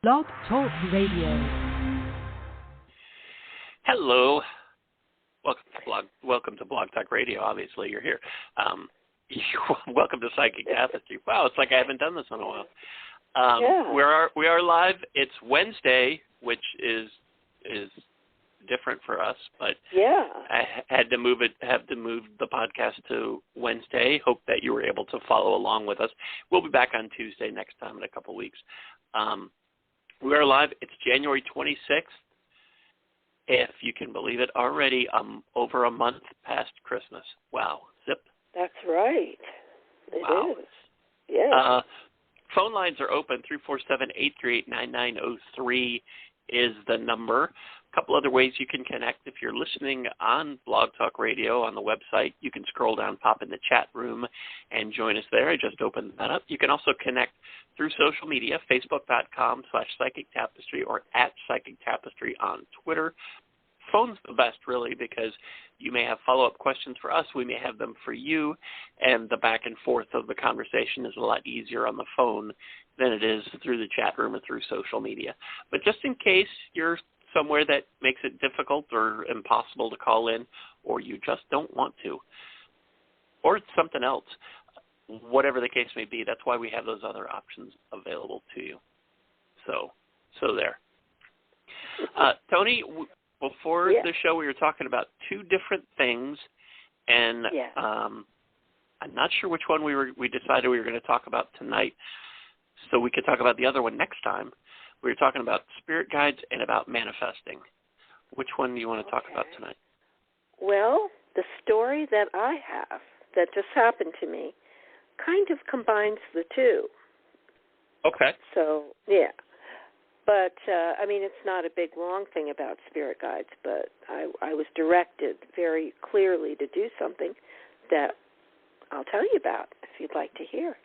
Blog Talk Radio. Hello. Welcome to Blog Talk Radio. Obviously, you're here. Welcome to Psychic Tapestry. Wow, it's like I haven't done this in a while. We are live. It's Wednesday, which is different for us, but I had to move the podcast to Wednesday. Hope that you were able to follow along with us. We'll be back on Tuesday next time in a couple weeks. We are live. It's January 26th. If you can believe it, already over a month past Christmas. Wow. Zip. That's right. It is. Yeah. Phone lines are open. 347-838-9903 is the number. A couple other ways you can connect. If you're listening on Blog Talk Radio on the website, you can scroll down, pop in the chat room, and join us there. I just opened that up. You can also connect through social media, facebook.com/Psychic Tapestry or @Psychic Tapestry on Twitter. Phone's the best, really, because you may have follow-up questions for us. We may have them for you, and the back and forth of the conversation is a lot easier on the phone than it is through the chat room or through social media. But just in case you're somewhere that makes it difficult or impossible to call in, or you just don't want to, or it's something else, whatever the case may be, that's why we have those other options available to you. So there. Toni, before the show, we were talking about two different things, and I'm not sure which one we decided we were going to talk about tonight, so we could talk about the other one next time. We were talking about spirit guides and about manifesting. Which one do you want to talk about tonight? Well, the story that I have that just happened to me kind of combines the two. Okay. So, yeah. But, it's not a big, long thing about spirit guides, but I was directed very clearly to do something that I'll tell you about if you'd like to hear.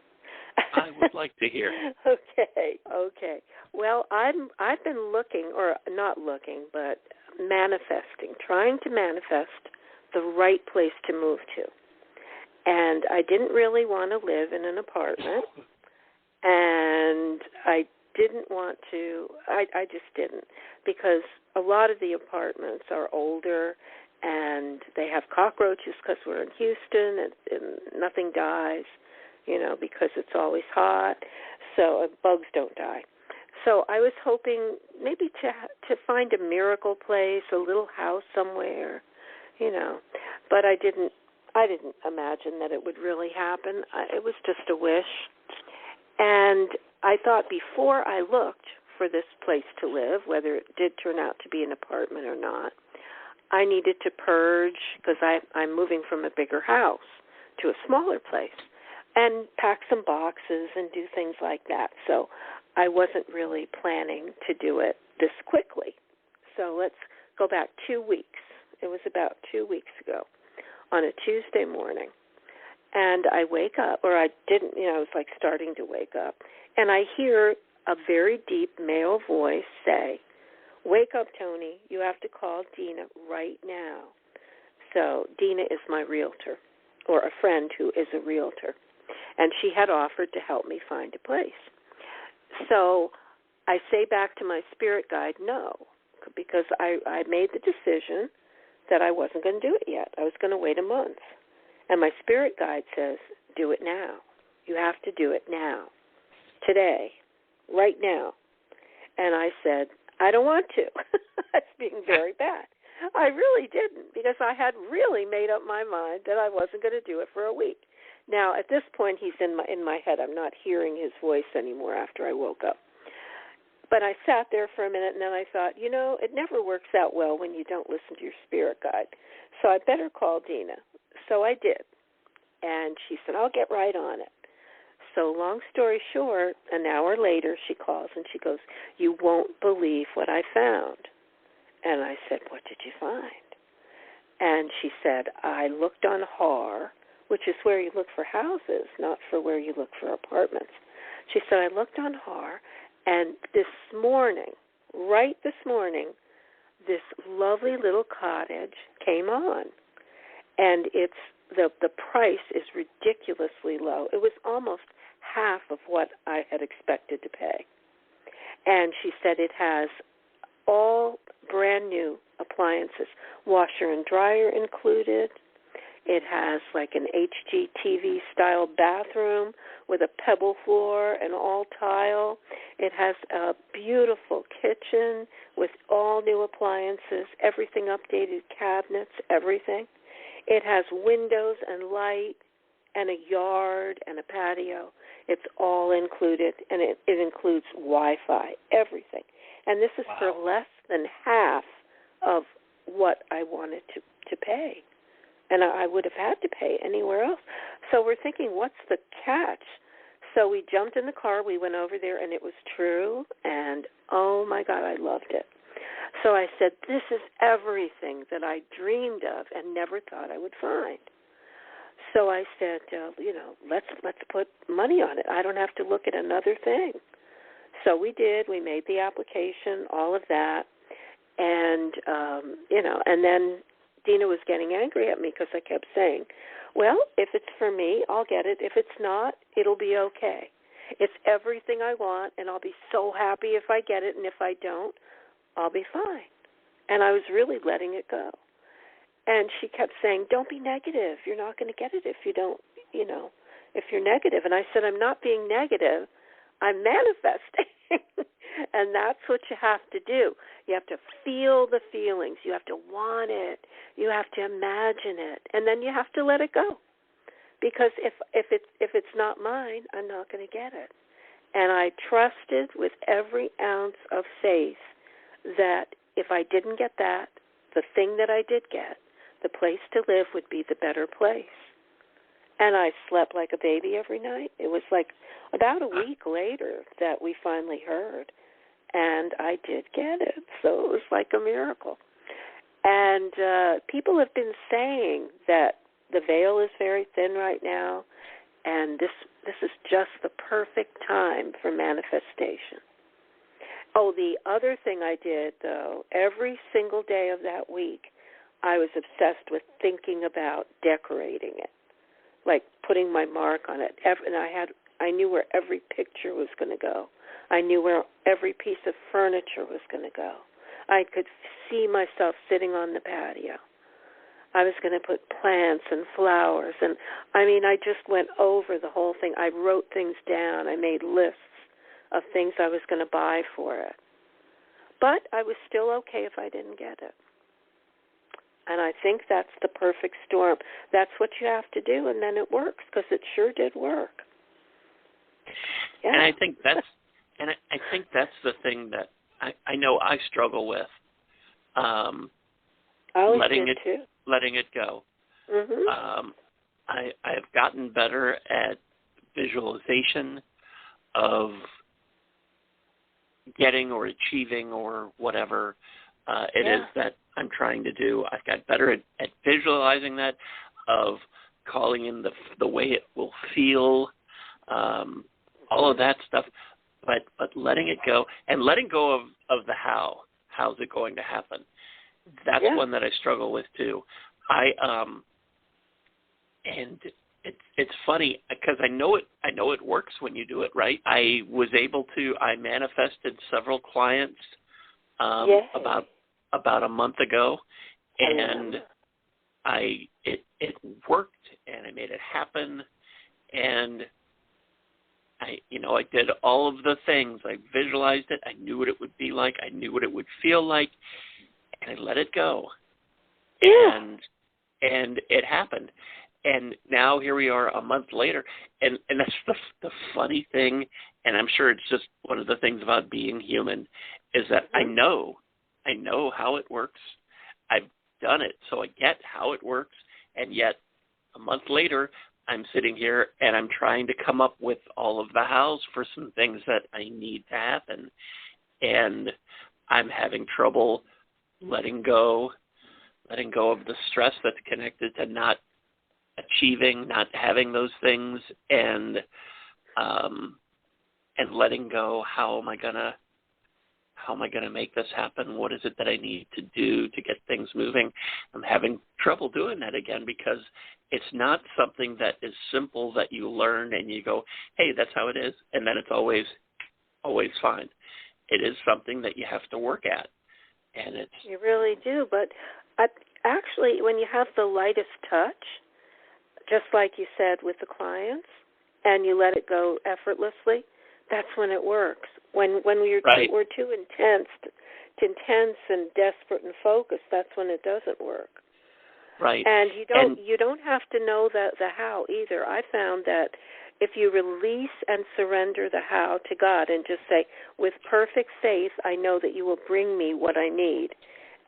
I would like to hear. Okay. Well, I've been looking, or not looking, but manifesting, trying to manifest the right place to move to. And I didn't really want to live in an apartment, and I didn't want to, I just didn't, because a lot of the apartments are older, and they have cockroaches because we're in Houston, and nothing dies, because it's always hot, so bugs don't die. So I was hoping maybe to find a miracle place, a little house somewhere, but I didn't imagine that it would really happen. It was just a wish. And I thought before I looked for this place to live, whether it did turn out to be an apartment or not, I needed to purge, because I'm moving from a bigger house to a smaller place, and pack some boxes and do things like that. So I wasn't really planning to do it this quickly. So let's go back 2 weeks. It was about 2 weeks ago on a Tuesday morning. And I wake up, or I didn't, I was like starting to wake up, and I hear a very deep male voice say, "Wake up, Toni. You have to call Dina right now." So Dina is my realtor, or a friend who is a realtor, and she had offered to help me find a place. So I say back to my spirit guide, no, because I made the decision that I wasn't going to do it yet. I was going to wait a month. And my spirit guide says, do it now. You have to do it now, today, right now. And I said, I don't want to. That's being very bad. I really didn't, because I had really made up my mind that I wasn't going to do it for a week. Now, at this point, he's in my head. I'm not hearing his voice anymore after I woke up. But I sat there for a minute, and then I thought, it never works out well when you don't listen to your spirit guide. So I better call Dina. So I did. And she said, I'll get right on it. So long story short, an hour later, she calls and she goes, "You won't believe what I found." And I said, "What did you find?" And she said, "I looked on HAR, which is where you look for houses, not for where you look for apartments." She said, "I looked on HAR, and this morning, right this morning, this lovely little cottage came on. And it's the price is ridiculously low. It was almost half of what I had expected to pay. And she said it has all brand new appliances, washer and dryer included. It has like an HGTV style bathroom with a pebble floor and all tile. It has a beautiful kitchen with all new appliances, everything updated, cabinets, everything. It has windows and light and a yard and a patio. It's all included, and it includes Wi-Fi, everything. And this is for less than half of what I wanted to pay. And I would have had to pay anywhere else. So we're thinking, what's the catch? So we jumped in the car, we went over there, and it was true, and oh my God, I loved it. So I said, this is everything that I dreamed of and never thought I would find. So I said, let's put money on it. I don't have to look at another thing. So we did. We made the application, all of that, and and then Dina was getting angry at me because I kept saying, well, if it's for me, I'll get it. If it's not, it'll be okay. It's everything I want, and I'll be so happy if I get it, and if I don't, I'll be fine. And I was really letting it go. And she kept saying, don't be negative. You're not going to get it if you don't, if you're negative. And I said, I'm not being negative. I'm manifesting. And that's what you have to do. You have to feel the feelings. You have to want it. You have to imagine it. And then you have to let it go. Because if it's not mine, I'm not going to get it. And I trusted with every ounce of faith that if I didn't get that, the thing that I did get, the place to live would be the better place. And I slept like a baby every night. It was like about a week later that we finally heard. And I did get it. So it was like a miracle. And people have been saying that the veil is very thin right now, and this is just the perfect time for manifestation. Oh, the other thing I did, though, every single day of that week, I was obsessed with thinking about decorating it, like putting my mark on it. And I knew where every picture was going to go. I knew where every piece of furniture was going to go. I could see myself sitting on the patio. I was going to put plants and flowers. And, I just went over the whole thing. I wrote things down. I made lists of things I was going to buy for it. But I was still okay if I didn't get it. And I think that's the perfect storm. That's what you have to do, and then it works, because it sure did work. Yeah. And I think that's the thing that I know I struggle with. Letting it go. Mm-hmm. I've gotten better at visualization of getting or achieving or whatever it is that I'm trying to do. I've got better at visualizing that, of calling in the way it will feel, all of that stuff, but letting it go, and letting go of the how. How's it going to happen? That's one that I struggle with too. And it's funny because I know it works when you do it right. I manifested several clients about a month ago, and it worked, and I made it happen, and I did all of the things. I visualized it. I knew what it would be like. I knew what it would feel like, and I let it go. Yeah. And it happened. And now here we are a month later, and that's the funny thing, and I'm sure it's just one of the things about being human, is that I know how it works. I've done it, so I get how it works, and yet a month later, I'm sitting here and I'm trying to come up with all of the hows for some things that I need to happen, and I'm having trouble letting go of the stress that's connected to not achieving, not having those things, and letting go. How am I gonna make this happen? What is it that I need to do to get things moving? I'm having trouble doing that again, because it's not something that is simple that you learn and you go, hey, that's how it is, and then it's always fine. it is something that you have to work at. And you really do. But actually, when you have the lightest touch, just like you said with the clients, and you let it go effortlessly, that's when it works. When we're too intense and desperate and focused, that's when it doesn't work. Right. And you don't have to know the how either. I found that if you release and surrender the how to God and just say, with perfect faith, I know that you will bring me what I need,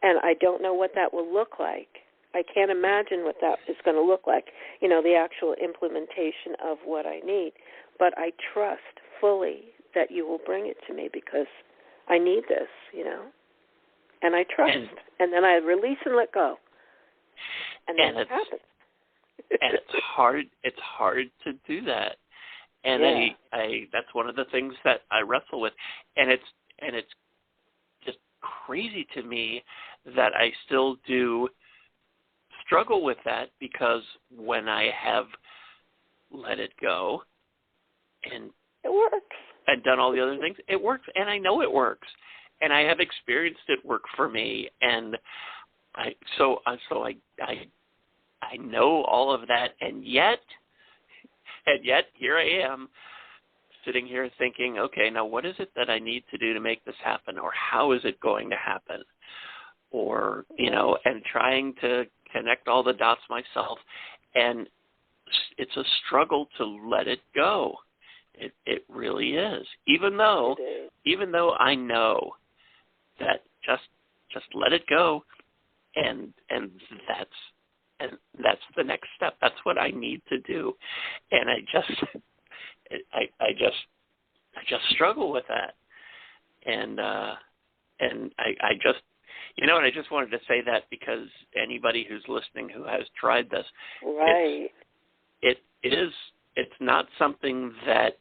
and I don't know what that will look like. I can't imagine what that is going to look like, the actual implementation of what I need. But I trust fully that you will bring it to me because I need this, and I trust. And then I release and let go. And then it happens. And it's hard to do that. And I that's one of the things that I wrestle with. And it's just crazy to me that I still do struggle with that, because when I have let it go and it works and done all the other things, it works, and I know it works, and I have experienced it work for me, and I know all of that, and yet here I am sitting here thinking, okay, now what is it that I need to do to make this happen, or how is it going to happen, or and trying to connect all the dots myself, and it's a struggle to let it go. It really is. Even though I know that just let it go, and that's the next step. That's what I need to do, and I just struggle with that, and I just. And I just wanted to say that because anybody who's listening who has tried this, right, it's not something that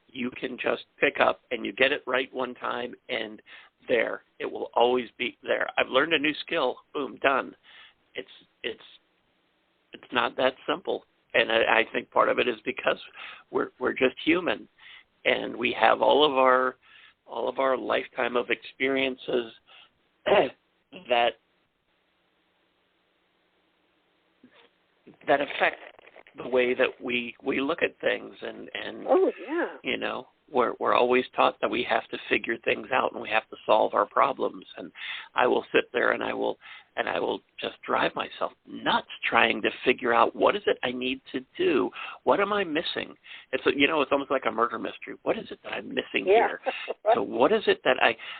you can just pick up and you get it right one time and there. It will always be there. I've learned a new skill. Boom, done. It's not that simple. And I think part of it is because we're just human, and we have all of our lifetime of experiences that affect the way that we look at things, and we're always taught that we have to figure things out and we have to solve our problems, and I will sit there and I will just drive myself nuts trying to figure out, what is it I need to do? What am I missing? It's almost like a murder mystery. What is it that I'm missing here? So what is it that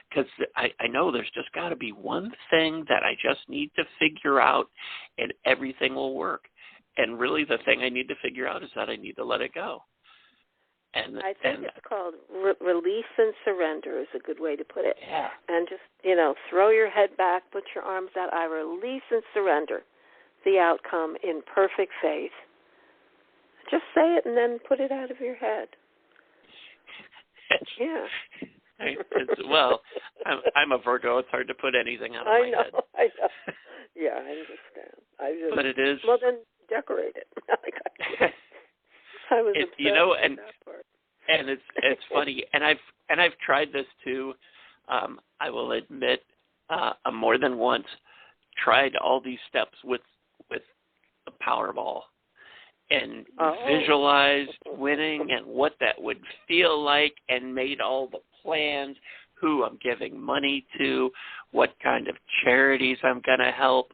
because I know there's just got to be one thing that I just need to figure out, and everything will work. And really the thing I need to figure out is that I need to let it go. And I think it's called release and surrender is a good way to put it. Yeah. And just, throw your head back, put your arms out. I release and surrender the outcome in perfect faith. Just say it and then put it out of your head. I'm a Virgo. It's hard to put anything out of my head. I know. Yeah, I understand. But it is. Well, then decorate it. I was obsessed with that part. And it's funny, and I've tried this too. I will admit, more than once, tried all these steps with the Powerball, and visualized winning and what that would feel like, and made all the plans, who I'm giving money to, what kind of charities I'm going to help,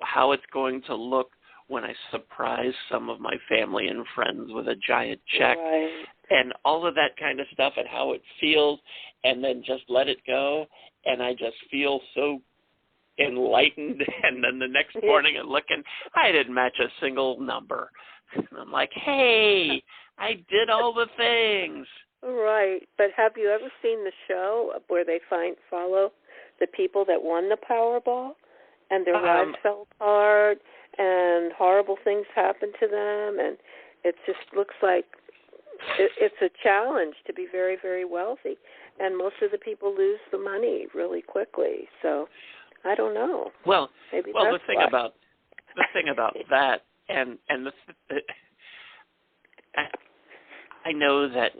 how it's going to look when I surprise some of my family and friends with a giant check, and all of that kind of stuff, and how it feels, and then just let it go, and I just feel so enlightened, and then the next morning I'm looking, I didn't match a single number. And I'm like, hey, I did all the things. Right, but have you ever seen the show where they follow the people that won the Powerball, and their lives fell apart, and horrible things happened to them, and it just looks like it's a challenge to be very, very wealthy, and most of the people lose the money really quickly. So I don't know. Well, maybe the thing about that, and I know that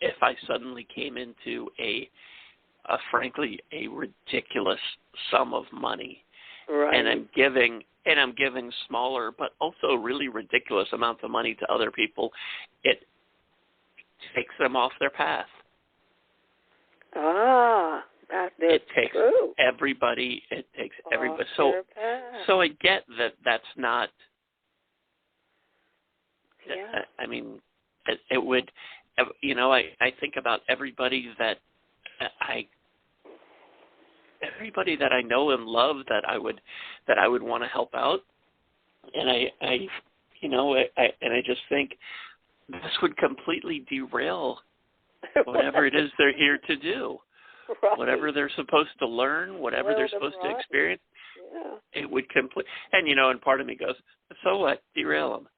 if I suddenly came into a frankly, a ridiculous sum of money. Right. And I'm giving smaller but also really ridiculous amounts of money to other people, it takes them off their path. That is it takes true. everybody. It takes everybody. So I get that that's not. Yeah. I mean, it would. I think about everybody that everybody that I know and love that I would want to help out, and I just think this would completely derail whatever it is they're here to do. Right. Whatever they're supposed to learn, whatever they're supposed to experience, it would and part of me goes, so what? Derail them.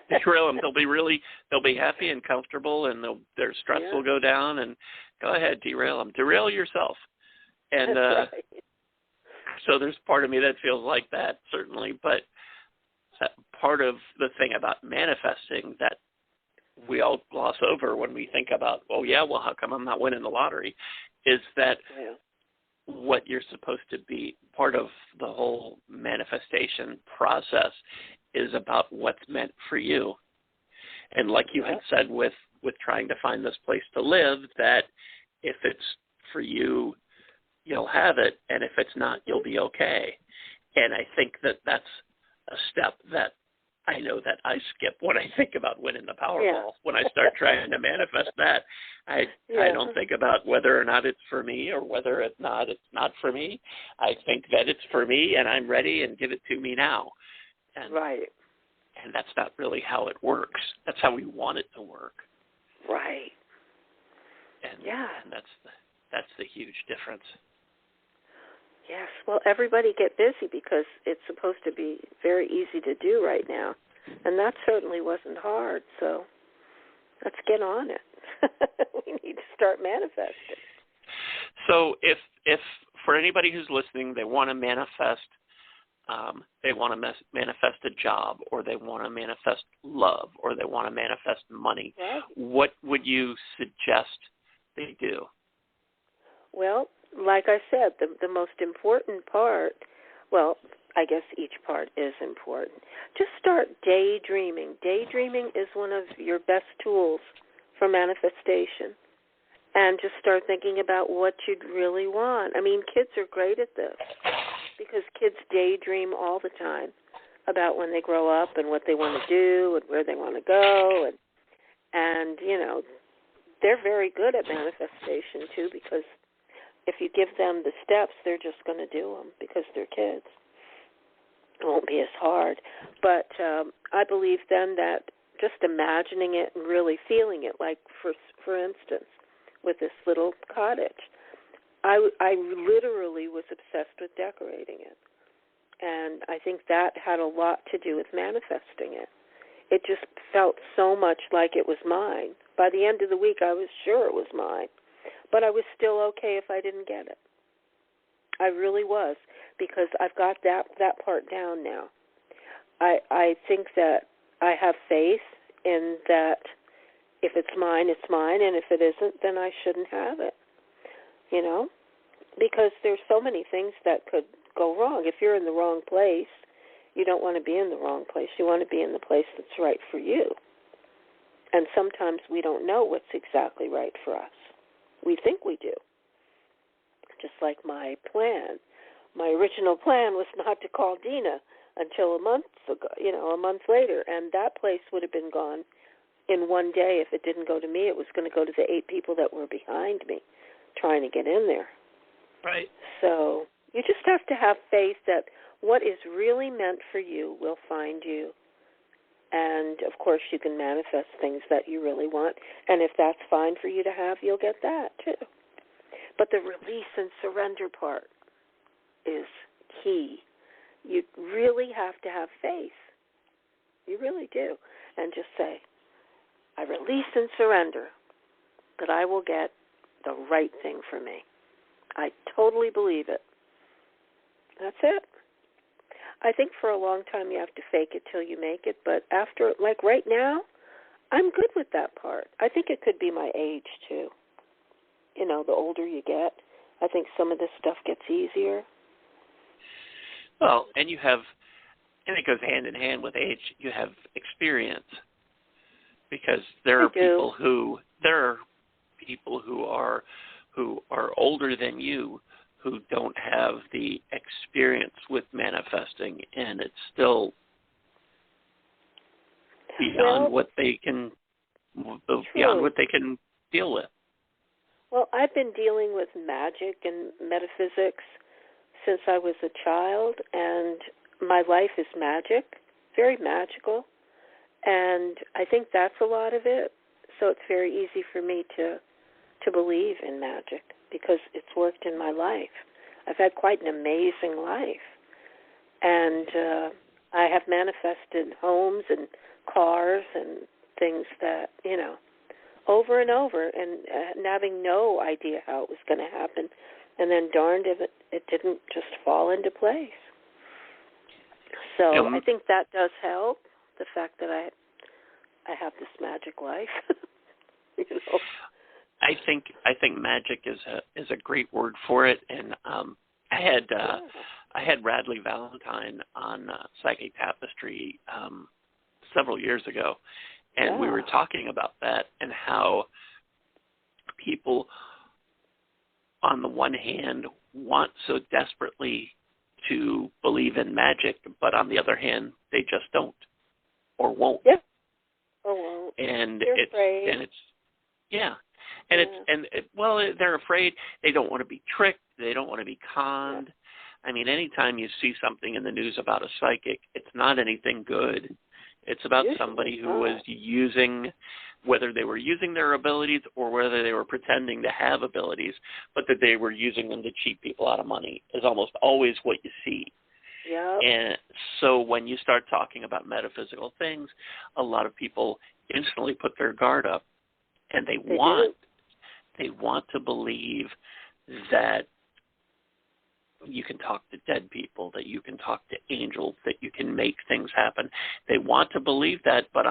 Derail them. They'll be happy and comfortable, and their stress will go down. And go ahead, derail them. Derail yourself. And That's right. So there's part of me that feels like that, certainly. But part of the thing about manifesting that we all gloss over when we think about, how come I'm not winning the lottery, is that what you're supposed to be, part of the whole manifestation process is about what's meant for you. And like you had said with trying to find this place to live, that if it's for you, you'll have it, and if it's not, you'll be okay. And I think that that's a step that I know that I skip when I think about winning the Powerball. When I start trying to manifest that, I don't think about whether or not it's for me or whether it's not for me. I think that it's for me, and I'm ready, and give it to me now. And, and that's not really how it works. That's how we want it to work. Right. And, and that's the huge difference. Yes. Well, everybody get busy because it's supposed to be very easy to do right now. And that certainly wasn't hard. So let's get on it. We need to start manifesting. So if for anybody who's listening, they want to manifest, manifest a job, or they want to manifest love, or they want to manifest money, what would you suggest they do? Well, like I said, the most important part, I guess each part is important. Just start daydreaming. Daydreaming is one of your best tools for manifestation. And just start thinking about what you'd really want. I mean, kids are great at this because kids daydream all the time about when they grow up and what they want to do and where they want to go. And they're very good at manifestation, too, because if you give them the steps, they're just going to do them because they're kids. It won't be as hard. But I believe then that just imagining it and really feeling it, like for instance, with this little cottage, I literally was obsessed with decorating it. And I think that had a lot to do with manifesting it. It just felt so much like it was mine. By the end of the week, I was sure it was mine. But I was still okay if I didn't get it. I really was, because I've got that part down now. I think that I have faith in that if it's mine, it's mine, and if it isn't, then I shouldn't have it. Because there's so many things that could go wrong. If you're in the wrong place, you don't want to be in the wrong place. You want to be in the place that's right for you. And sometimes we don't know what's exactly right for us. We think we do. Just like my plan. My original plan was not to call Dina until a month later, and that place would have been gone in one day. If it didn't go to me, it was going to go to the 8 people that were behind me trying to get in there. Right. So you just have to have faith that what is really meant for you will find you. And, of course, you can manifest things that you really want. And if that's fine for you to have, you'll get that, too. But the release and surrender part is key. You really have to have faith. You really do. And just say, I release and surrender that I will get the right thing for me. I totally believe it. That's it. I think for a long time you have to fake it till you make it, but after, like right now, I'm good with that part. I think it could be my age, too. The older you get, I think some of this stuff gets easier. Well, and you have, and it goes hand in hand with age, you have experience. Because there are people who are older than you who don't have the experience with manifesting, and it's still beyond what they can deal with. Well, I've been dealing with magic and metaphysics since I was a child, and my life is magic, very magical. And I think that's a lot of it. So it's very easy for me to believe in magic because it's worked in my life. I've had quite an amazing life. And I have manifested homes and cars and things that, over and over, and having no idea how it was going to happen. And then darned if it didn't just fall into place. So I think that does help. The fact that I have this magic life. I think magic is a great word for it, and I had Radley Valentine on Psychic Tapestry several years ago, and we were talking about that and how people, on the one hand, want so desperately to believe in magic, but on the other hand, they just don't or won't. Yeah. Or won't. And they're afraid. They're afraid. They don't want to be tricked. They don't want to be conned. Yeah. I mean, anytime you see something in the news about a psychic, it's not anything good. It's about somebody who was using, whether they were using their abilities or whether they were pretending to have abilities, but that they were using them to cheat people out of money is almost always what you see. Yeah. And so when you start talking about metaphysical things, a lot of people instantly put their guard up, and they want to believe that you can talk to dead people, that you can talk to angels, that you can make things happen. They want to believe that, but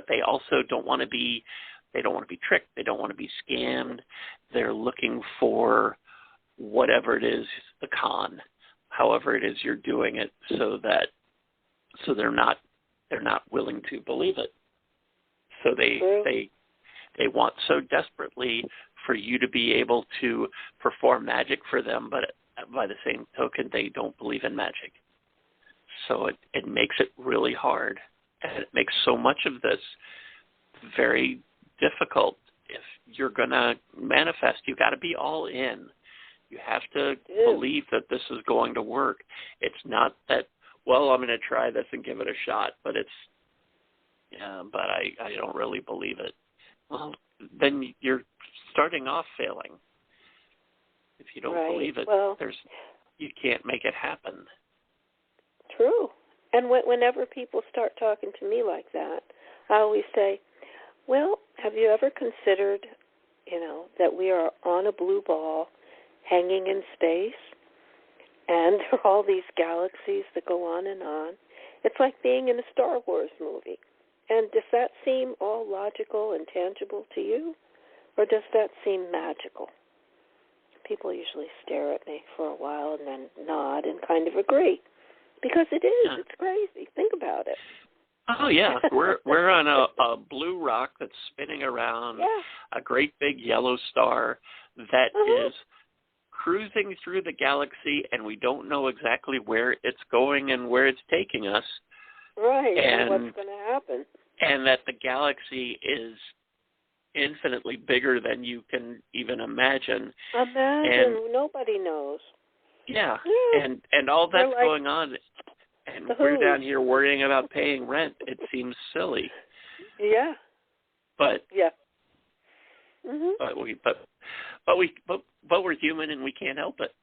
they also don't want to be tricked. They don't want to be scammed. They're looking for whatever it is, the con, however it is you're doing it, so they're not willing to believe it. So they want so desperately for you to be able to perform magic for them, but by the same token, they don't believe in magic. So it makes it really hard, and it makes so much of this very difficult. If you're going to manifest, you got to be all in. You have to believe that this is going to work. It's not that, well, I'm going to try this and give it a shot, but I don't really believe it. Well, then you're starting off failing. If you don't believe it, you can't make it happen. True. And whenever people start talking to me like that, I always say, well, have you ever considered, that we are on a blue ball hanging in space, and there are all these galaxies that go on and on? It's like being in a Star Wars movie. And does that seem all logical and tangible to you, or does that seem magical? People usually stare at me for a while and then nod and kind of agree, because it is. Yeah. It's crazy. Think about it. Oh yeah, we're on a blue rock that's spinning around a great big yellow star that is cruising through the galaxy, and we don't know exactly where it's going and where it's taking us. Right, and what's going to happen. And that the galaxy is infinitely bigger than you can even imagine. And nobody knows. Yeah. And all that's going on, and we're down here worrying about paying rent. It seems silly. Yeah. But mm-hmm. but we're human, and we can't help it.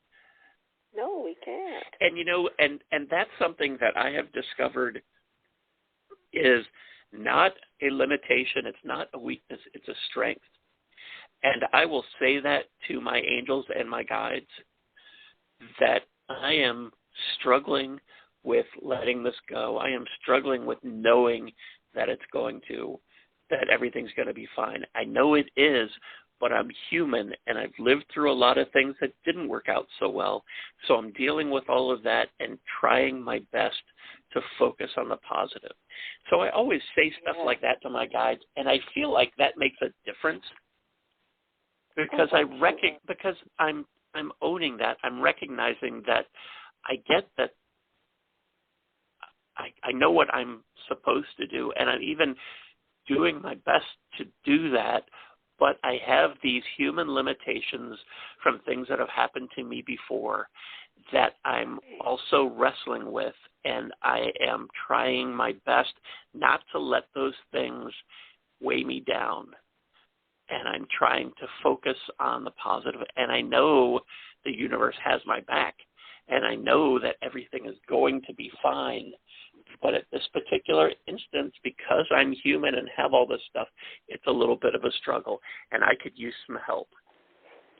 No, we can't. And and that's something that I have discovered is not a limitation. It's not a weakness. It's a strength. And I will say that to my angels and my guides, that I am struggling with letting this go. I am struggling with knowing that everything's going to be fine. I know it is, but I'm human, and I've lived through a lot of things that didn't work out so well. So I'm dealing with all of that and trying my best to focus on the positive. So I always say stuff like that to my guides, and I feel like that makes a difference because because I'm owning that. I'm recognizing that I get that I know what I'm supposed to do, and I'm even doing my best to do that, but I have these human limitations from things that have happened to me before that I'm also wrestling with, and I am trying my best not to let those things weigh me down. And I'm trying to focus on the positive, and I know the universe has my back, and I know that everything is going to be fine. But at this particular instance, because I'm human and have all this stuff, it's a little bit of a struggle, and I could use some help.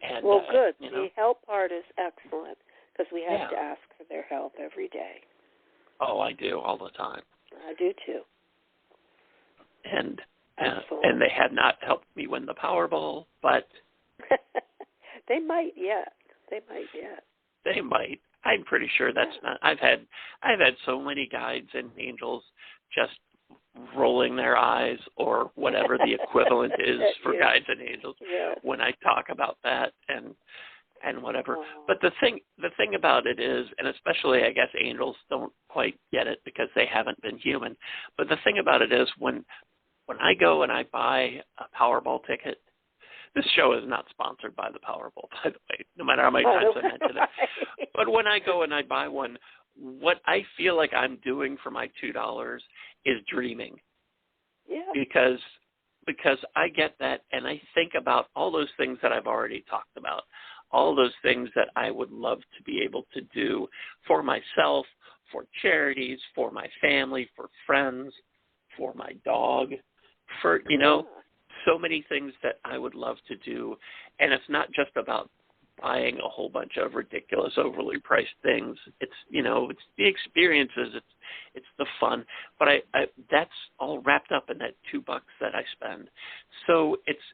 And, well, good. You know, the help part is excellent because we have to ask for their help every day. Oh, I do all the time. I do too. And they have not helped me win the Powerball, but they might yet. They might. I'm pretty sure that's not. I've had so many guides and angels just rolling their eyes or whatever the equivalent is for guides and angels when I talk about that and whatever. But the thing about it is, and especially I guess angels don't quite get it because they haven't been human. But the thing about it is when I go and I buy a Powerball ticket, this show is not sponsored by the Powerball, by the way, no matter how many times I mention it. But when I go and I buy one, what I feel like I'm doing for my $2 is dreaming. Yeah. Because I get that, and I think about all those things that I've already talked about, all those things that I would love to be able to do for myself, for charities, for my family, for friends, for my dog, for, so many things that I would love to do. And it's not just about buying a whole bunch of ridiculous, overly priced things. It's, it's the experiences, it's the fun. But I that's all wrapped up in that $2 that I spend. So it's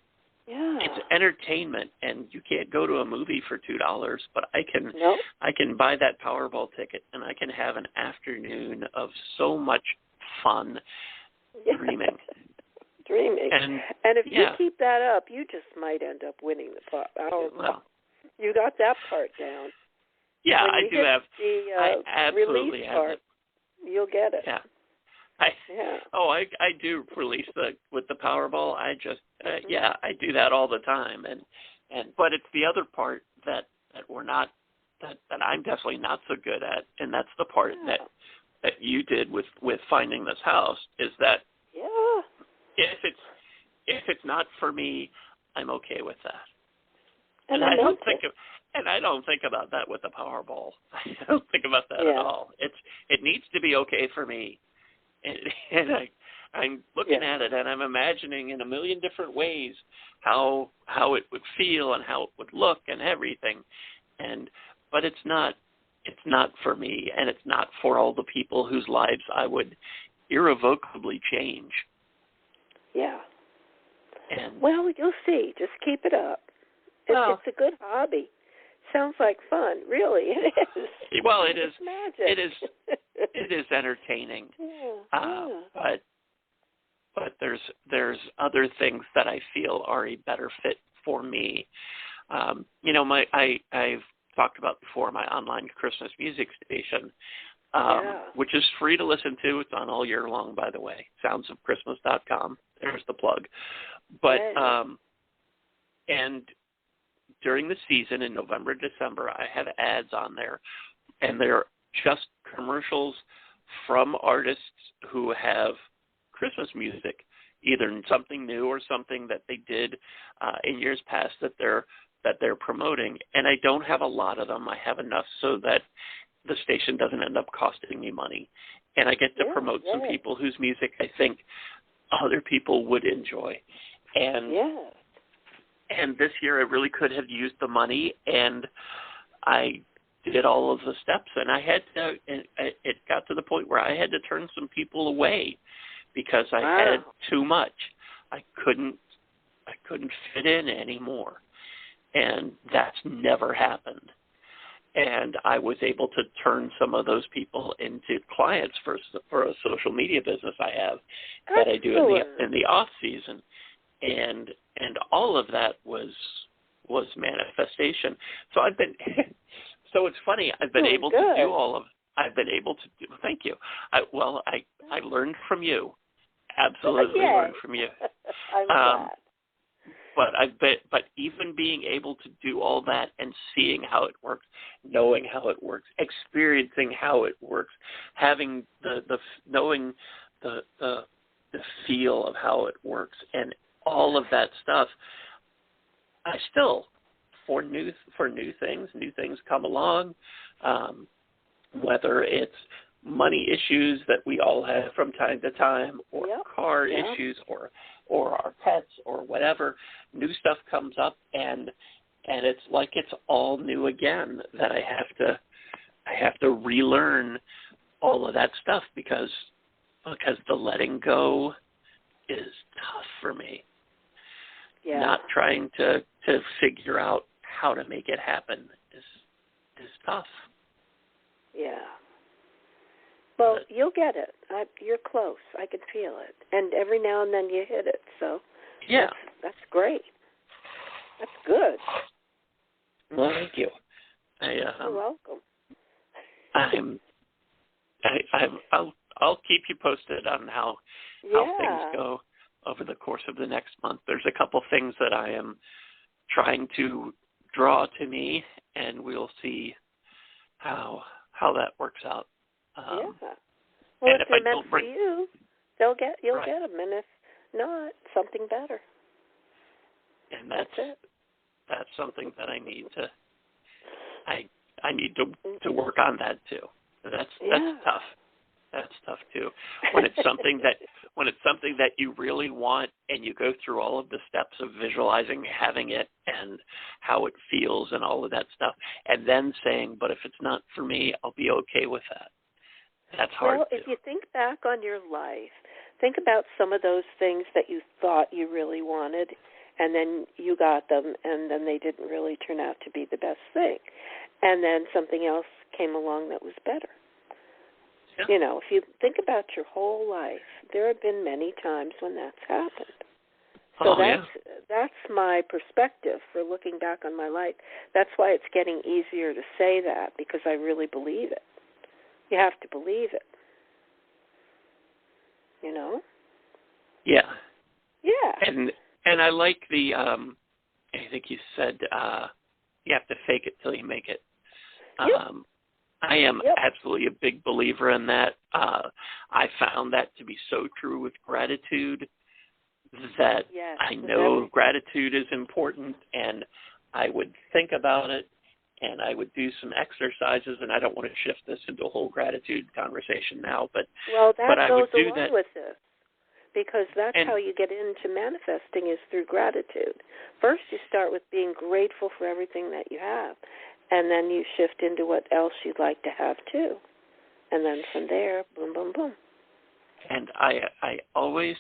entertainment, and you can't go to a movie for $2, but I can buy that Powerball ticket, and I can have an afternoon of so much fun dreaming. And if you keep that up, you just might end up winning the Powerball. Well, you got that part down. Yeah, when I do have. I absolutely release have part, it. You'll get it. Yeah. I do release with the Powerball. I just I do that all the time, and but it's the other part that we're not that I'm definitely not so good at, and that's the part that you did with finding this house is that if it's not for me, I'm okay with that. And I don't think about that with the Powerball. I don't think about that at all. It needs to be okay for me, and I'm looking at it and I'm imagining in a million different ways how it would feel and how it would look and everything, but it's not for me, and it's not for all the people whose lives I would irrevocably change. Yeah. Well, you'll see. Just keep it up. It's a good hobby. Sounds like fun. Really, it is. Well, it is. Magic. It is entertaining. But there's other things that I feel are a better fit for me. I've talked about before my online Christmas music station, which is free to listen to. It's on all year long, by the way. soundsofchristmas.com. There's the plug. But and during the season in November, December, I have ads on there, and they're just commercials from artists who have Christmas music, either something new or something that they did in years past that they're promoting. And I don't have a lot of them. I have enough so that the station doesn't end up costing me money, and I get to promote some people whose music I think other people would enjoy. And this year I really could have used the money, and I did all of the steps, and it got to the point where I had to turn some people away because I had too much. I couldn't couldn't fit in anymore. And that's never happened. And I was able to turn some of those people into clients for a social media business I have that I do in the off season, and all of that was manifestation. So I've been so it's funny. I've been able to do all of. I've been able to do. Thank you. I learned from you. Absolutely learned from you. I'm glad. But even being able to do all that and seeing how it works, knowing how it works, experiencing how it works, having knowing the feel of how it works, and all of that stuff, I still for new things come along, whether it's money issues that we all have from time to time, or car issues, or our pets, or whatever. New stuff comes up, and it's like it's all new again. That I have to relearn all of that stuff because the letting go is tough for me. Yeah. Not trying to figure out how to make it happen is tough. Yeah. Well, you'll get it. You're close. I can feel it. And every now and then you hit it. So that's great. That's good. Well, thank you. You're welcome. I'll keep you posted on how things go over the course of the next month. There's a couple things that I am trying to draw to me, and we'll see how that works out. Well, if they're meant for you, you'll get them, and if not, something better. And that's it. That's something that I need to. I need to work on that too. That's tough. That's tough too. When it's something that you really want, and you go through all of the steps of visualizing having it and how it feels and all of that stuff, and then saying, "But if it's not for me, I'll be okay with that." That's hard. Well, if you think back on your life, think about some of those things that you thought you really wanted, and then you got them, and then they didn't really turn out to be the best thing. And then something else came along that was better. Yeah. You know, if you think about your whole life, there have been many times when that's happened. So that's my perspective for looking back on my life. That's why it's getting easier to say that, because I really believe it. You have to believe it. You know? Yeah. Yeah. And I like the I think you said you have to fake it till you make it. Yep. I am absolutely a big believer in that. I found that to be so true with gratitude, that I know gratitude is important, and I would think about it, and I would do some exercises, and I don't want to shift this into a whole gratitude conversation now, but that I would goes do along that. with this, because that's how you get into manifesting, is through gratitude. First, you start with being grateful for everything that you have, and then you shift into what else you'd like to have too, and then from there, boom, boom, boom. And I always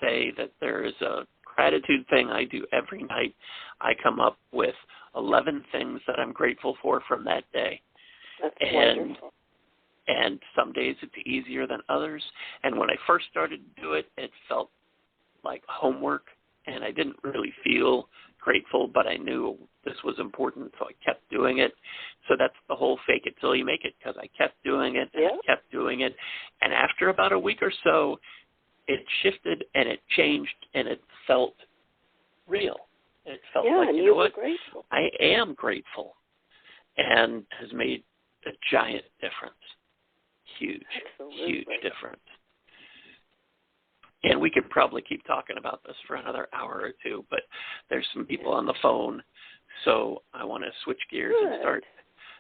say that there is a gratitude thing I do every night. I come up with 11 things that I'm grateful for from that day. That's wonderful. And some days it's easier than others. And when I first started to do it, it felt like homework, and I didn't really feel grateful, but I knew this was important, so I kept doing it. So that's the whole fake it till you make it, because I kept doing it, and I kept doing it. And after about a week or so, it shifted, and it changed, and it felt real. It felt like, you know what, grateful. I am grateful, and has made a giant difference. Huge difference. And we could probably keep talking about this for another hour or two, but there's some people on the phone, so I want to switch gears and start,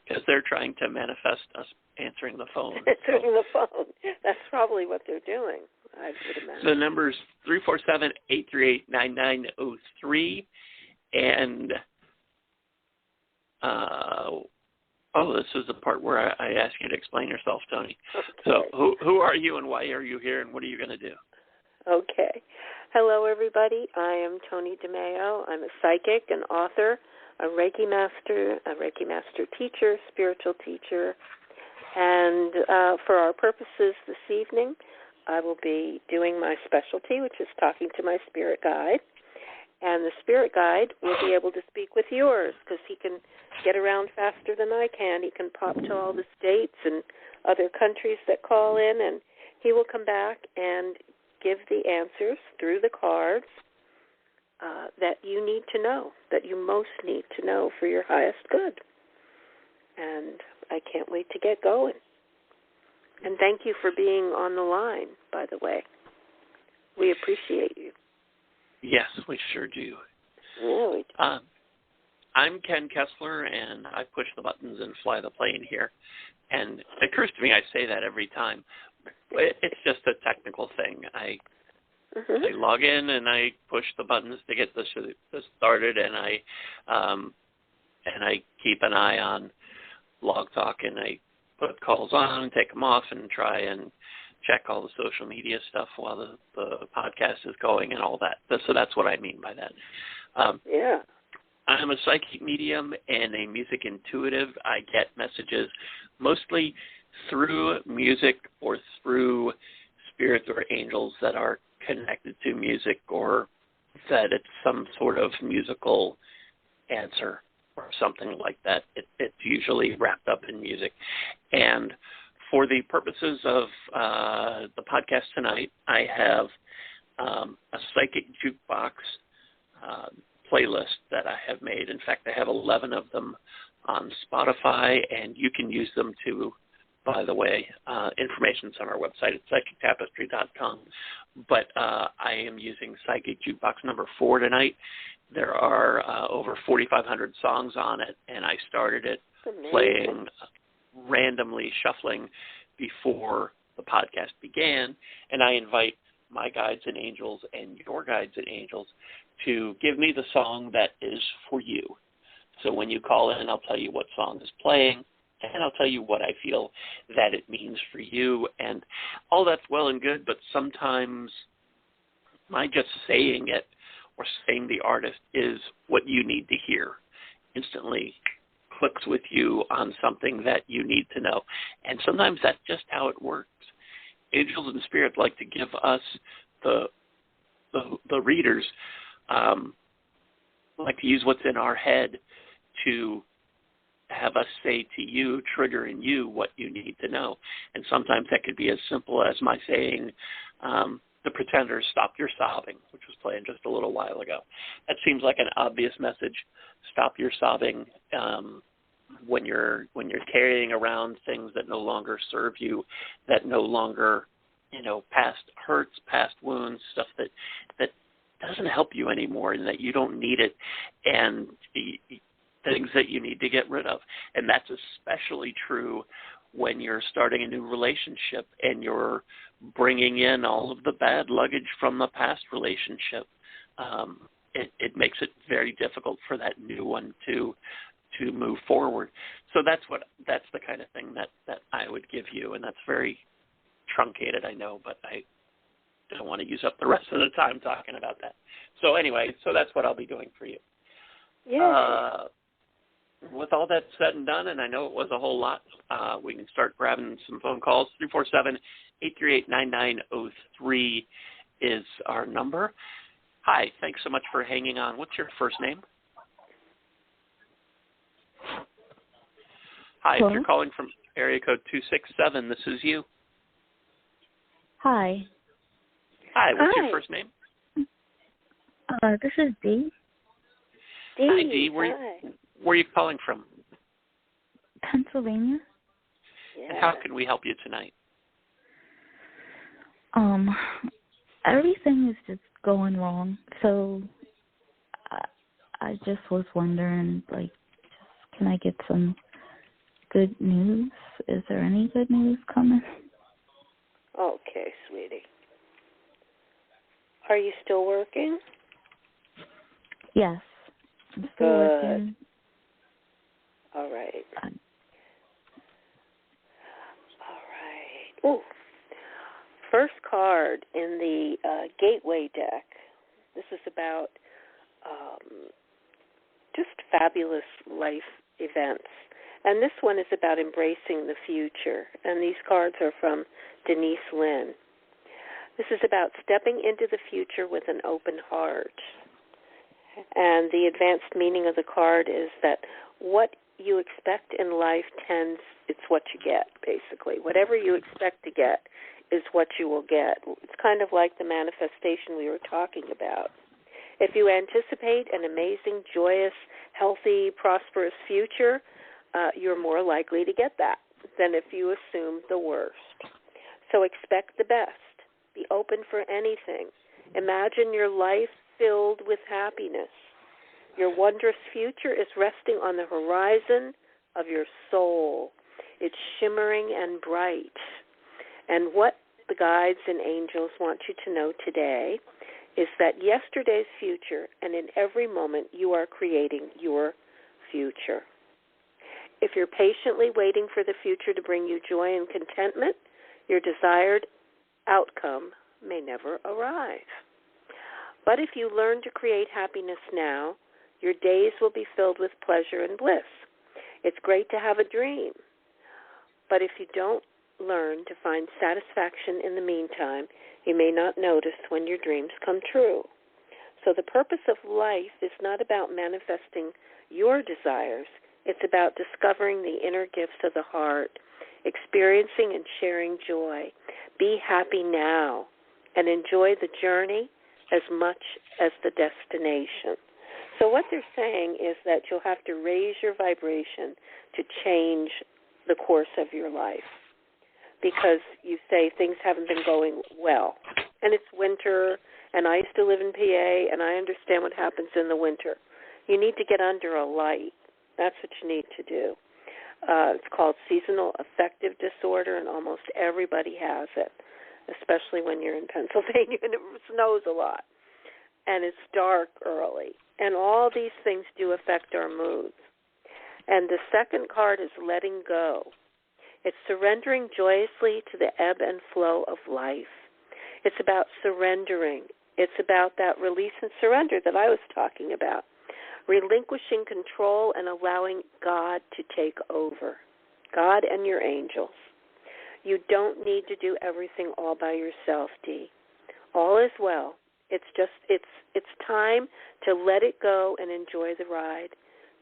because they're trying to manifest us answering the phone. Answering the phone. That's probably what they're doing, I would imagine. The number's 347-838-9903, and this is the part where I ask you to explain yourself, Toni. Okay. So who are you, and why are you here, and what are you going to do? Okay. Hello, everybody. I am Toni DeMaio. I'm a psychic, an author, a Reiki master teacher, spiritual teacher. And for our purposes this evening, I will be doing my specialty, which is talking to my spirit guide. And the spirit guide will be able to speak with yours because he can get around faster than I can. He can pop to all the states and other countries that call in, and he will come back and give the answers through the cards that you need to know, that you most need to know for your highest good. And I can't wait to get going. And thank you for being on the line, by the way. We appreciate you. Yes, we sure do. Yeah, we do. I'm Ken Kessler, and I push the buttons and fly the plane here. And it occurs to me I say that every time. It's just a technical thing. I log in and I push the buttons to get this started, and I keep an eye on Blog Talk, and I put calls on and take them off and try and check all the social media stuff while the podcast is going and all that. So that's what I mean by that. Yeah. I'm a psychic medium and a music intuitive. I get messages mostly through music or through spirits or angels that are connected to music, or that it's some sort of musical answer or something like that. It's usually wrapped up in music. And for the purposes of the podcast tonight, I have a psychic jukebox playlist that I have made. In fact, I have 11 of them on Spotify, and you can use them to, by the way, information's on our website at psychictapestry.com. But I am using Psychic Jukebox number 4 tonight. There are over 4,500 songs on it, and I started it playing randomly, shuffling before the podcast began, and I invite my guides and angels and your guides and angels to give me the song that is for you. So when you call in, I'll tell you what song is playing, and I'll tell you what I feel that it means for you. And all that's well and good, but sometimes my just saying it or saying the artist is what you need to hear. Instantly clicks with you on something that you need to know. And sometimes that's just how it works. Angels and spirits like to give us, the readers, like to use what's in our head to have us say to you, trigger in you what you need to know. And sometimes that could be as simple as my saying, The Pretenders, Stop Your Sobbing, which was playing just a little while ago. That seems like an obvious message. Stop your sobbing when you're carrying around things that no longer serve you, that no longer, past hurts, past wounds, stuff that doesn't help you anymore and that you don't need it, and things that you need to get rid of. And that's especially true when you're starting a new relationship and you're bringing in all of the bad luggage from the past relationship. It makes it very difficult for that new one to move forward. So that's the kind of thing that I would give you, and that's very truncated, I know, but I don't want to use up the rest of the time talking about that. So anyway, that's what I'll be doing for you. Yeah. With all that said and done, and I know it was a whole lot, we can start grabbing some phone calls. 347-838-9903 is our number. Hi, thanks so much for hanging on. What's your first name? Hi, Hello? If you're calling from area code 267, this is you. Hi. Hi, what's your first name? This is Dee. Hi, Dee. Where are you calling from? Pennsylvania. Yeah. And how can we help you tonight? Everything is just going wrong. So I just was wondering, can I get some good news? Is there any good news coming? Okay, sweetie. Are you still working? Yes. I'm still working. All right. All right. Ooh. First card in the Gateway deck. This is about just fabulous life events. And this one is about embracing the future. And these cards are from Denise Lynn. This is about stepping into the future with an open heart. And the advanced meaning of the card is that what you expect in life it's what you get, basically. Whatever you expect to get is what you will get. It's kind of like the manifestation we were talking about. If you anticipate an amazing, joyous, healthy, prosperous future, you're more likely to get that than if you assume the worst. So expect the best. Be open for anything. Imagine your life filled with happiness. Your wondrous future is resting on the horizon of your soul. It's shimmering and bright. And what the guides and angels want you to know today is that yesterday's future, and in every moment, you are creating your future. If you're patiently waiting for the future to bring you joy and contentment, your desired outcome may never arrive. But if you learn to create happiness now, your days will be filled with pleasure and bliss. It's great to have a dream, but if you don't learn to find satisfaction in the meantime, you may not notice when your dreams come true. So the purpose of life is not about manifesting your desires. It's about discovering the inner gifts of the heart, experiencing and sharing joy. Be happy now and enjoy the journey as much as the destination. So what they're saying is that you'll have to raise your vibration to change the course of your life, because you say things haven't been going well. And it's winter, and I used to live in PA, and I understand what happens in the winter. You need to get under a light. That's what you need to do. It's called seasonal affective disorder, and almost everybody has it, especially when you're in Pennsylvania and it snows a lot. And it's dark early. And all these things do affect our moods. And the second card is letting go. It's surrendering joyously to the ebb and flow of life. It's about surrendering. It's about that release and surrender that I was talking about. Relinquishing control and allowing God to take over. God and your angels. You don't need to do everything all by yourself, Dee. All is well. It's time to let it go and enjoy the ride.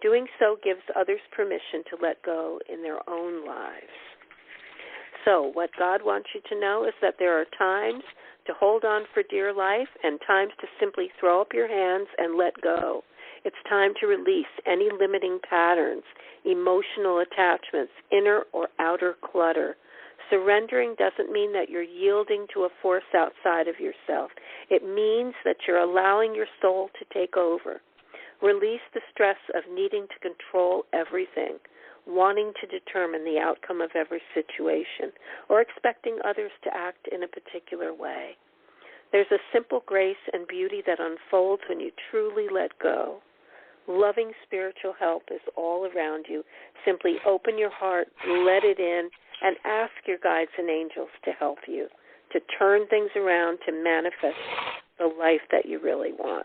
Doing so gives others permission to let go in their own lives. So what God wants you to know is that there are times to hold on for dear life and times to simply throw up your hands and let go. It's time to release any limiting patterns, emotional attachments, inner or outer clutter. Surrendering doesn't mean that you're yielding to a force outside of yourself. It means that you're allowing your soul to take over. Release the stress of needing to control everything, wanting to determine the outcome of every situation, or expecting others to act in a particular way. There's a simple grace and beauty that unfolds when you truly let go. Loving spiritual help is all around you. Simply open your heart, let it in, and ask your guides and angels to help you, to turn things around, to manifest the life that you really want.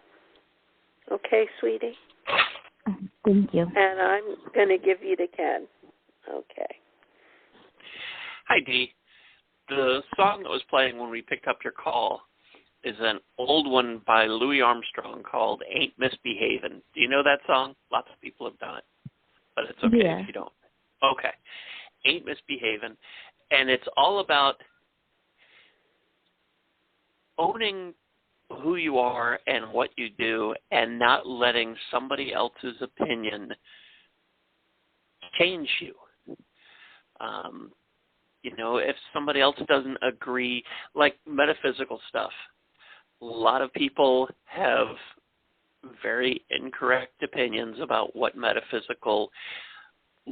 Okay, sweetie? Thank you. And I'm going to give you to Ken. Okay. Hi, Dee. The song that was playing when we picked up your call is an old one by Louis Armstrong called Ain't Misbehavin'. Do you know that song? Lots of people have done it, but it's okay if you don't. Okay. Ain't Misbehavin'. And it's all about owning who you are and what you do and not letting somebody else's opinion change you. If somebody else doesn't agree, like metaphysical stuff, a lot of people have very incorrect opinions about what metaphysical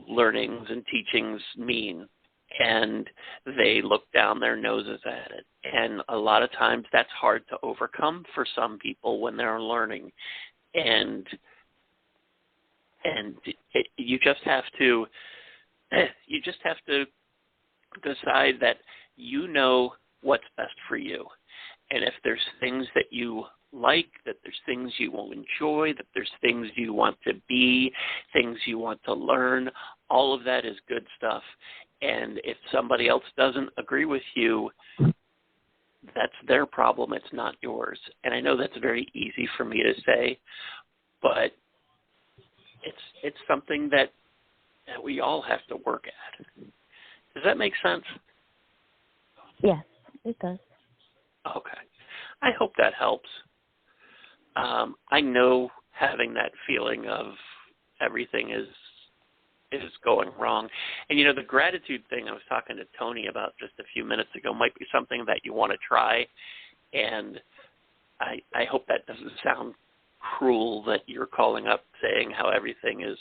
learnings and teachings mean, and they look down their noses at it. And a lot of times that's hard to overcome for some people when they're learning. And you just have to decide that you know what's best for you. And if there's things that you like, that there's things you will enjoy, that there's things you want to be, things you want to learn, all of that is good stuff. And if somebody else doesn't agree with you, that's their problem. It's not yours. And I know that's very easy for me to say, but it's something that we all have to work at. Does that make sense? Yes, it does. Okay. I hope that helps. I know having that feeling of everything is going wrong. And, you know, the gratitude thing I was talking to Toni about just a few minutes ago might be something that you want to try. And I hope that doesn't sound cruel, that you're calling up saying how everything is,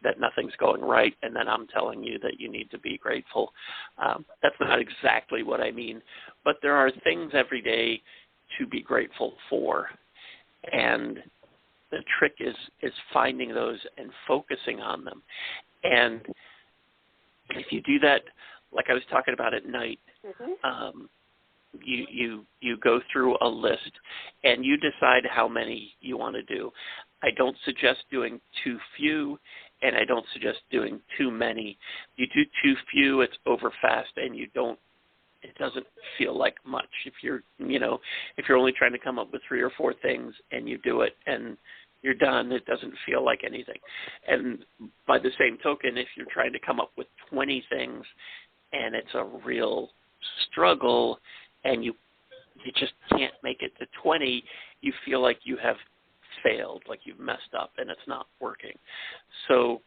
that nothing's going right, and then I'm telling you that you need to be grateful. That's not exactly what I mean. But there are things every day to be grateful for. And the trick is finding those and focusing on them. And if you do that, like I was talking about at night, you go through a list and you decide how many you want to do. I don't suggest doing too few, and I don't suggest doing too many. You do too few, it's over fast, and it doesn't feel like much. If you're only trying to come up with 3 or 4 things and you do it and you're done, it doesn't feel like anything. And by the same token, if you're trying to come up with 20 things and it's a real struggle and you just can't make it to 20, you feel like you have failed, like you've messed up and it's not working. So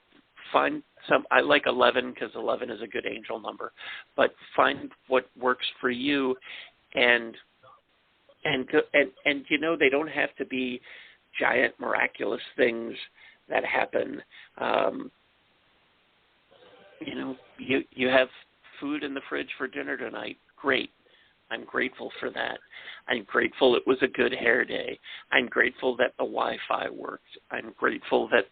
find some. I like 11 because 11 is a good angel number, but find what works for you, and you know, they don't have to be giant miraculous things that happen. You know, you have food in the fridge for dinner tonight. Great. I'm grateful for that. I'm grateful it was a good hair day. I'm grateful that the Wi-Fi worked. I'm grateful that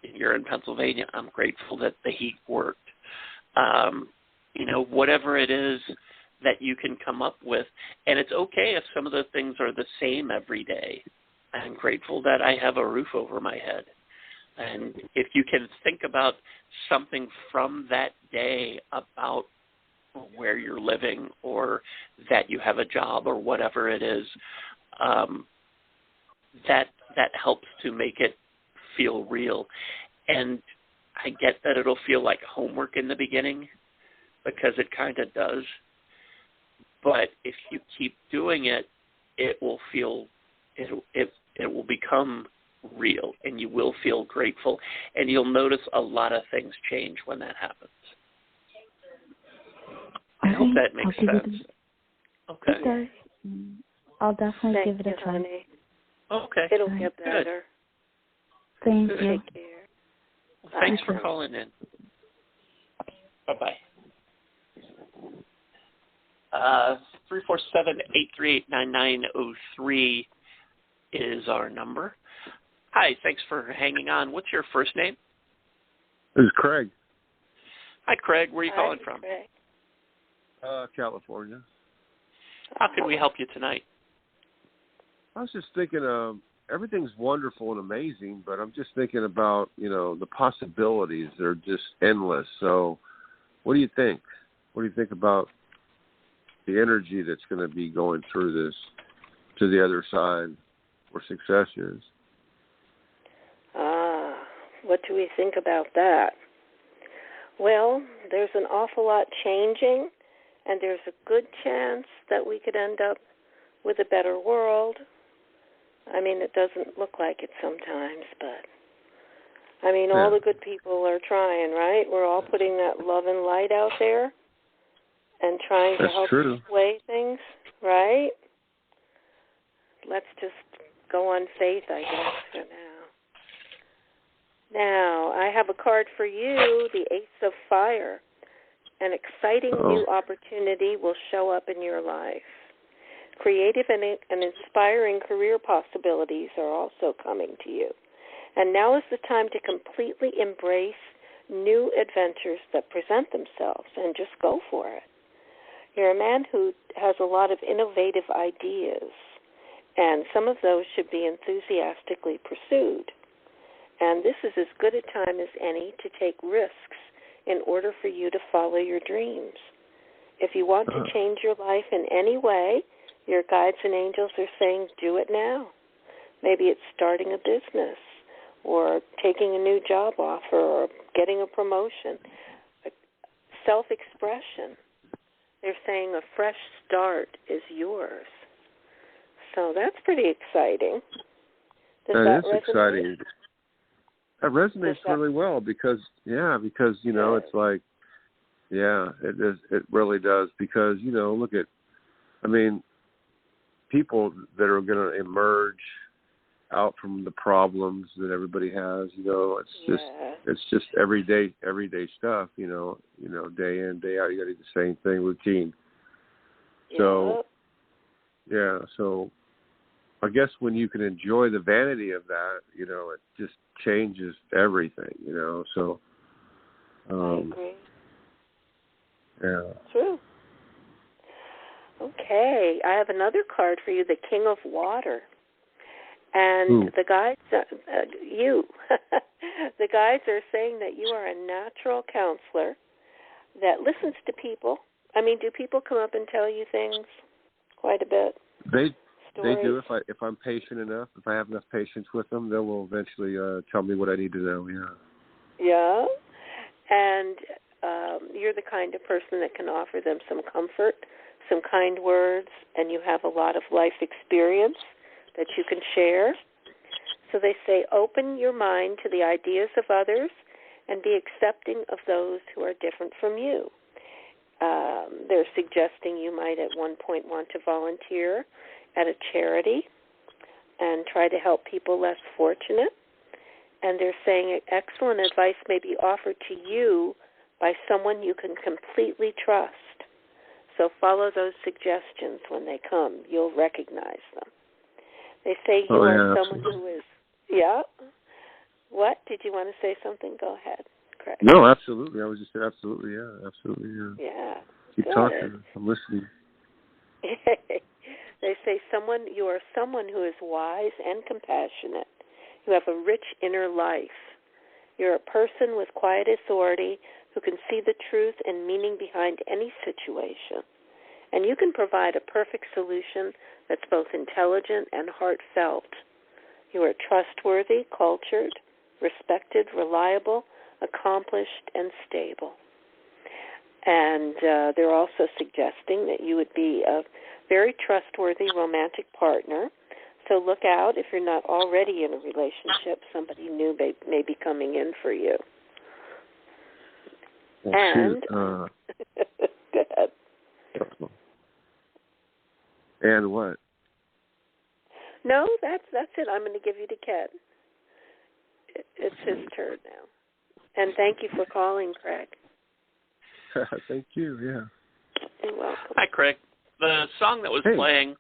you're in Pennsylvania. I'm grateful that the heat worked. You know, whatever it is that you can come up with. And it's okay if some of the things are the same every day. I'm grateful that I have a roof over my head. And if you can think about something from that day about where you're living or that you have a job or whatever it is, that helps to make it feel real. And I get that it'll feel like homework in the beginning, because it kind of does. But if you keep doing it, it will become real, and you will feel grateful, and you'll notice a lot of things change when that happens. I hope that makes sense. Okay. It does. I'll definitely give it a try. Honey. Okay. It'll get better. Thank you. Take care. Well, thanks for calling in. Bye-bye. 347-838-9903 is our number. Hi, thanks for hanging on. What's your first name? This is Craig. Hi, Craig. Where are you calling from? Craig. California. How can we help you tonight? I was just thinking, everything's wonderful and amazing, but I'm just thinking about, the possibilities. They're just endless. So what do you think? What do you think about the energy that's going to be going through this to the other side where success is? What do we think about that? Well, there's an awful lot changing, and there's a good chance that we could end up with a better world. I mean, it doesn't look like it sometimes, but, all the good people are trying, right? We're all putting that love and light out there and trying to help sway things, right? Let's just go on faith, I guess, for now. Now, I have a card for you, the Ace of Fire. An exciting new opportunity will show up in your life. Creative and inspiring career possibilities are also coming to you. And now is the time to completely embrace new adventures that present themselves and just go for it. You're a man who has a lot of innovative ideas, and some of those should be enthusiastically pursued. And this is as good a time as any to take risks in order for you to follow your dreams. If you want to change your life in any way, your guides and angels are saying, do it now. Maybe it's starting a business or taking a new job offer or getting a promotion. Self-expression. They're saying a fresh start is yours. So that's pretty exciting. That is exciting. That resonates really well because it's like, it really does because, look at, people that are going to emerge out from the problems that everybody has, it's just everyday stuff, day in, day out, you got to do the same thing, routine. So, so I guess when you can enjoy the vanity of that, it just changes everything, so. I agree. Yeah. True. Okay, I have another card for you, the King of Water. And the guides, the guides are saying that you are a natural counselor that listens to people. Do people come up and tell you things quite a bit? They do. If I'm patient enough, if I have enough patience with them, they will eventually tell me what I need to know. Yeah. Yeah, and you're the kind of person that can offer them some comfort, some kind words, and you have a lot of life experience that you can share. So they say, open your mind to the ideas of others and be accepting of those who are different from you. They're suggesting you might at one point want to volunteer at a charity and try to help people less fortunate. And they're saying excellent advice may be offered to you by someone you can completely trust. So follow those suggestions when they come. You'll recognize them. They say you are someone who is, What? Did you want to say something? Go ahead, Craig. No, absolutely. I was just saying absolutely, yeah. Yeah. Keep talking. I'm listening. They say you are someone who is wise and compassionate. You have a rich inner life. You're a person with quiet authority who can see the truth and meaning behind any situation. And you can provide a perfect solution that's both intelligent and heartfelt. You are trustworthy, cultured, respected, reliable, accomplished, and stable. And they're also suggesting that you would be a very trustworthy romantic partner. So look out if you're not already in a relationship. Somebody new may be coming in for you. Well, and go ahead. And what? No, that's it. I'm going to give you to Ken. It's his turn now. And thank you for calling, Craig. Thank you, yeah. You're welcome. Hi, Craig. The song that was playing,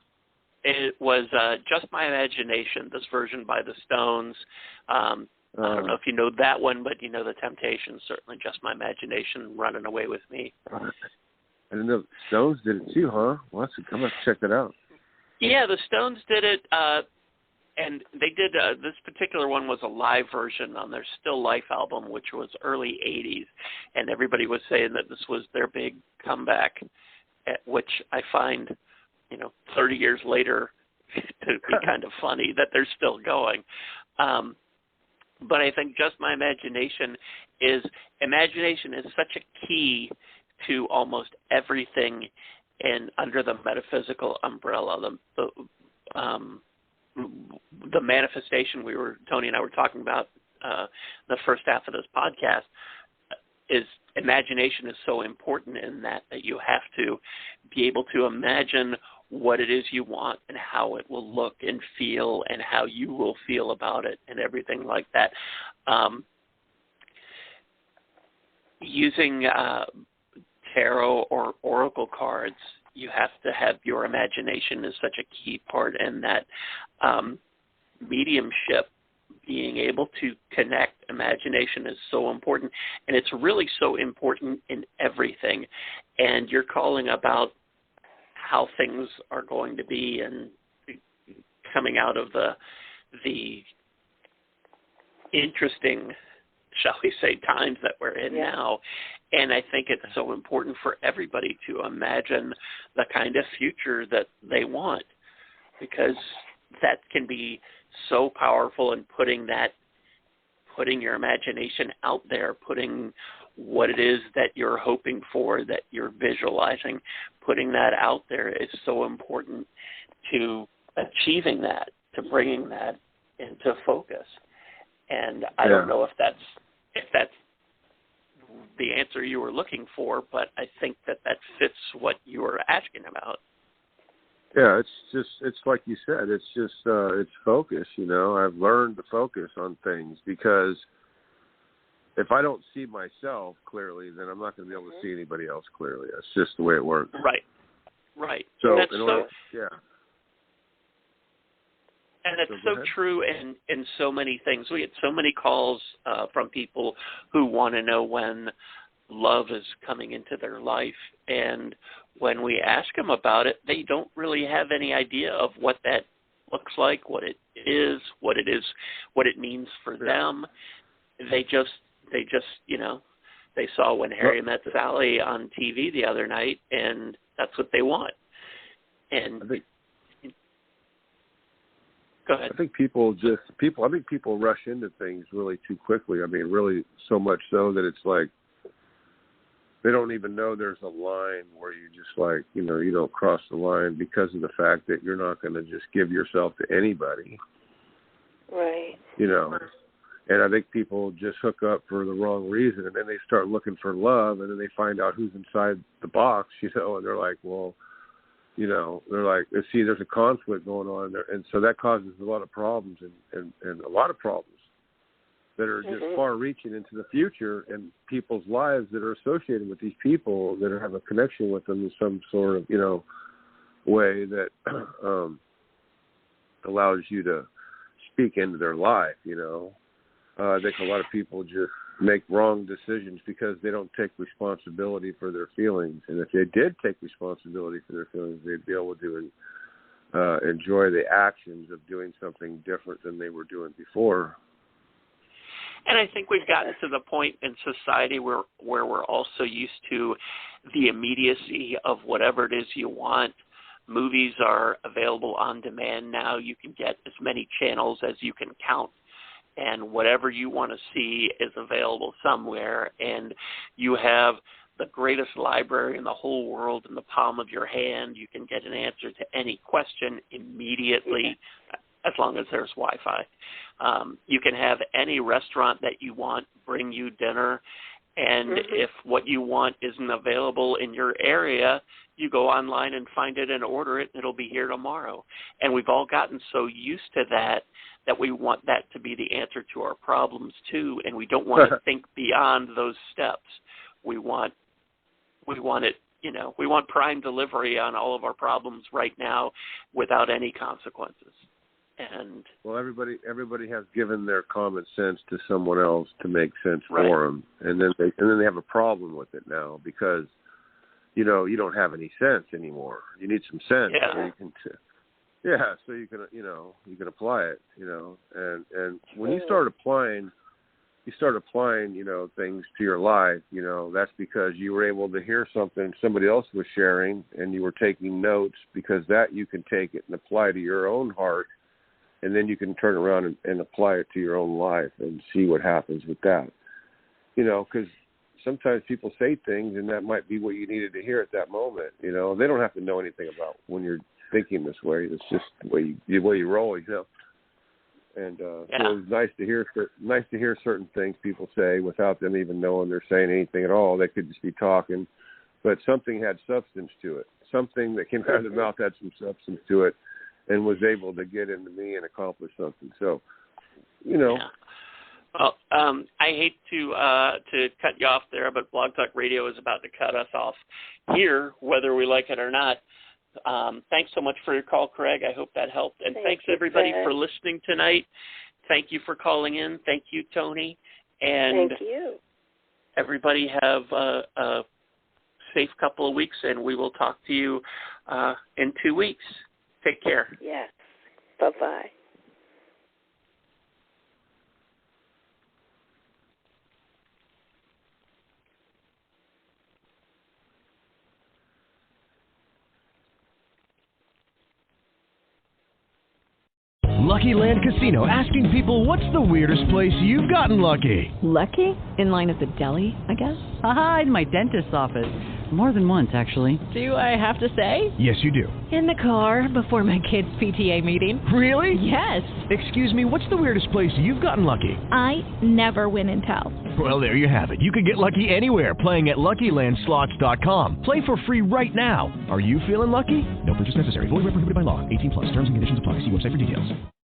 it was Just My Imagination, this version by the Stones. I don't know if you know that one, but you know The Temptations, certainly Just My Imagination, Running Away With Me. I didn't know the Stones did it too, huh? Well, I'm going to check that out. Yeah, the Stones did it, and they did, this particular one was a live version on their Still Life album, which was early 80s, and everybody was saying that this was their big comeback, which I find, 30 years later to be kind of funny that they're still going. But I think Just My Imagination is such a key to almost everything under the metaphysical umbrella. The manifestation Toni and I were talking about the first half of this podcast is imagination is so important in that you have to be able to imagine what it is you want and how it will look and feel and how you will feel about it and everything like that. Using tarot or oracle cards, you have to have your imagination is such a key part, and that mediumship, being able to connect imagination is so important, and it's really so important in everything. And you're calling about how things are going to be and coming out of the interesting, shall we say, times that we're in now. And I think it's so important for everybody to imagine the kind of future that they want, because that can be so powerful in putting your imagination out there, putting what it is that you're hoping for, that you're visualizing, putting that out there is so important to achieving that, to bringing that into focus. And I don't know if that's the answer you were looking for, but I think that fits what you were asking about. Yeah, it's like you said, it's focus, I've learned to focus on things, because if I don't see myself clearly, then I'm not going to be able to see anybody else clearly. That's just the way it works. Right. So, And it's so true in so many things. We get so many calls from people who want to know when love is coming into their life. And when we ask them about it, they don't really have any idea of what that looks like, what it is, what it means for them. They just, they saw When Harry Met Sally on TV the other night, and that's what they want. And go ahead. I think people rush into things really too quickly. I mean, really so much so that it's like they don't even know there's a line where you just you don't cross the line because of the fact that you're not going to just give yourself to anybody. Right. And I think people just hook up for the wrong reason, and then they start looking for love, and then they find out who's inside the box, and they're like, well, they're like, see, there's a conflict going on there. And so that causes a lot of problems and a lot of problems that are just far-reaching into the future, and people's lives that are associated with these people that have a connection with them in some sort of, way that allows you to speak into their life, I think a lot of people just make wrong decisions because they don't take responsibility for their feelings. And if they did take responsibility for their feelings, they'd be able to enjoy the actions of doing something different than they were doing before. And I think we've gotten to the point in society where we're also used to the immediacy of whatever it is you want. Movies are available on demand now. You can get as many channels as you can count, and whatever you want to see is available somewhere. And you have the greatest library in the whole world in the palm of your hand. You can get an answer to any question immediately, as long as there's Wi-Fi. You can have any restaurant that you want bring you dinner, and if what you want isn't available in your area, you go online and find it and order it, and it'll be here tomorrow. And we've all gotten so used to that we want that to be the answer to our problems too, and we don't want to think beyond those steps. We want it, we want prime delivery on all of our problems right now without any consequences. And well, everybody has given their common sense to someone else to make sense for them, and then they have a problem with it now because you don't have any sense anymore. You need some sense so you can so you can apply it, and when you start applying things to your life, that's because you were able to hear something somebody else was sharing, and you were taking notes, because that you can take it and apply to your own heart. And then you can turn around and apply it to your own life and see what happens with that. Because sometimes people say things, and that might be what you needed to hear at that moment. They don't have to know anything about when you're thinking this way. It's just the way you roll, And so it was nice to hear certain things people say without them even knowing they're saying anything at all. They could just be talking, but something had substance to it. Something that came out of their mouth had some substance to it, and was able to get into me and accomplish something. So, Yeah. Well, I hate to cut you off there, but Blog Talk Radio is about to cut us off here, whether we like it or not. Thanks so much for your call, Craig. I hope that helped. And thanks everybody for listening tonight. Thank you for calling in. Thank you, Toni. And thank you. Everybody have a safe couple of weeks, and we will talk to you in 2 weeks. Take care. Yes. Bye-bye. Lucky Land Casino, asking people, what's the weirdest place you've gotten lucky? Lucky? In line at the deli, I guess? Aha, in my dentist's office. More than once, actually. Do I have to say? Yes, you do. In the car before my kids' PTA meeting. Really? Yes. Excuse me, what's the weirdest place you've gotten lucky? I never win and tell. Well, there you have it. You can get lucky anywhere, playing at LuckyLandSlots.com. Play for free right now. Are you feeling lucky? No purchase necessary. Void where prohibited by law. 18+. Terms and conditions apply. See website for details.